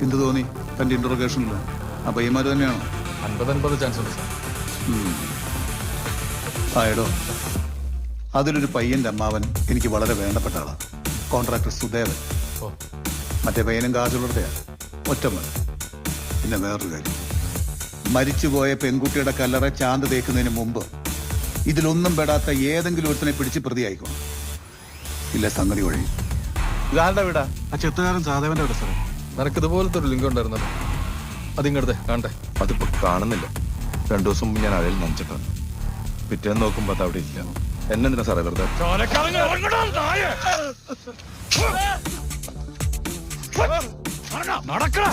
എന്ത് തോന്നി തൻ്റെ ഇൻട്രോഗേഷനിൽ? ആ പയ്യന്മാർ തന്നെയാണോ? 50-50 ചാൻസ് ഉണ്ട് സാർ. ആയടോ, അതിലൊരു പയ്യൻ്റെ അമ്മാവൻ എനിക്ക് വളരെ വേണ്ടപ്പെട്ട ആളാണ്. കോൺട്രാക്ടർ സുദേവൻ. ഓ, മറ്റേ പയ്യനും കാശുള്ളവരുടെയാണ്. ഒറ്റമൻ. പിന്നെ വേറൊരു കാര്യം, മരിച്ചുപോയ പെൺകുട്ടിയുടെ കല്ലറ ചാന്ത് തേക്കുന്നതിന് മുമ്പ് ഇതിലൊന്നും പെടാത്ത ഏതെങ്കിലും ഒരുത്തനെ പിടിച്ച് പ്രതിയായിക്കോണം. ഇല്ല സംഗതി വഴി. ഇതാരുടെ വീടാ? ആ ചെത്തുകാരൻ സാധവന്റെ അവിടെ സാറേ. നിനക്ക് ഇതുപോലത്തെ ഒരു ലിങ്ക് ഉണ്ടായിരുന്നല്ലോ, അതിങ്ങടുത്തെ കാണട്ടെ. അതിപ്പോ കാണുന്നില്ല. 2 ദിവസം മുമ്പ് ഞാൻ അതിൽ നനച്ചിട്ടുണ്ട്. പിറ്റേന്ന് നോക്കുമ്പോ അത് അവിടെ ഇല്ല. എന്നെന്തിനാ സാറേ വെറുതെ? നടക്കണ